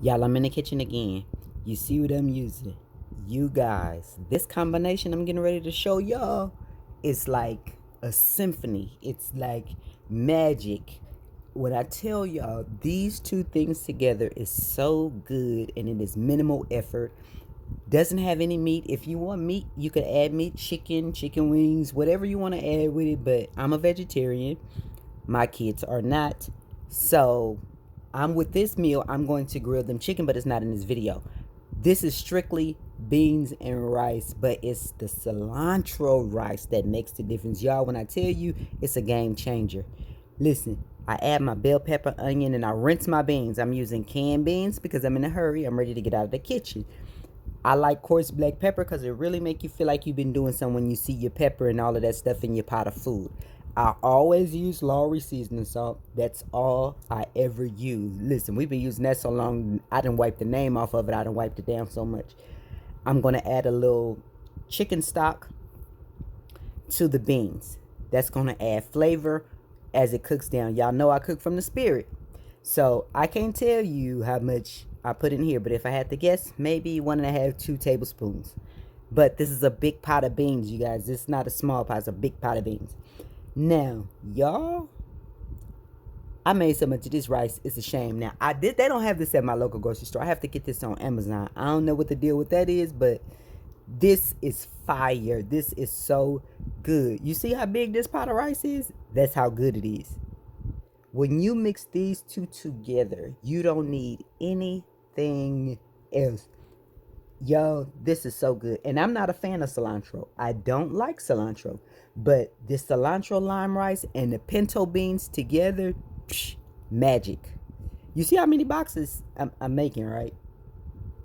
Y'all, I'm in the kitchen again. You see what I'm using? You guys, this combination I'm getting ready to show y'all is like a symphony. It's like magic. When I tell y'all these two things together is so good and it is minimal effort. Doesn't have any meat. If you want meat, you could add meat, chicken wings, whatever you want to add with it. But I'm a vegetarian. My kids are not. So I'm with this meal. I'm going to grill them chicken, but it's not in this video. This is strictly beans and rice, but it's the cilantro rice that makes the difference. Y'all, when I tell you it's a game changer. Listen, I add my bell pepper, onion, and I rinse my beans. I'm using canned beans because I'm in a hurry. I'm ready to get out of the kitchen. I like coarse black pepper because it really make you feel like you've been doing something when you see your pepper and all of that stuff in your pot of food. I always use Lowry seasoning salt. That's all I ever use. Listen, we've been using that so long, I done wiped the name off of it. I done wiped it down so much. I'm going to add a little chicken stock to the beans. That's going to add flavor as it cooks down. Y'all know I cook from the spirit. So I can't tell you how much I put in here, but if I had to guess, maybe 1.5, 2 tablespoons. But this is a big pot of beans, you guys. This is not a small pot, it's a big pot of beans. Now, y'all, I made so much of this rice, it's a shame. Now, they don't have this at my local grocery store. I have to get this on Amazon. I don't know what the deal with that is, but this is fire. This is so good. You see how big this pot of rice is? That's how good it is. When you mix these two together, you don't need anything else. Yo, this is so good. And I'm not a fan of cilantro. I don't like cilantro. But this cilantro lime rice and the pinto beans together, psh, magic. You see how many boxes I'm making, right?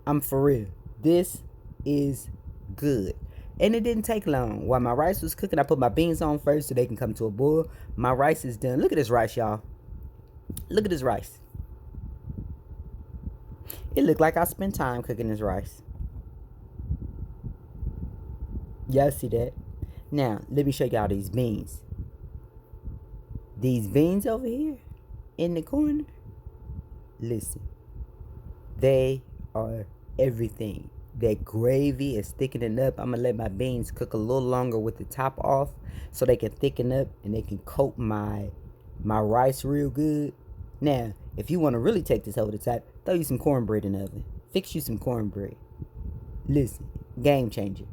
I'm for real. This is good. And it didn't take long. While my rice was cooking, I put my beans on first so they can come to a boil. My rice is done. Look at this rice, y'all. Look at this rice. It looked like I spent time cooking this rice. Y'all see that? Now, let me show y'all these beans. These beans over here in the corner, listen, they are everything. That gravy is thickening up. I'm going to let my beans cook a little longer with the top off so they can thicken up and they can coat my rice real good. Now, if you want to really take this over the top, throw you some cornbread in the oven. Fix you some cornbread. Listen, game changer.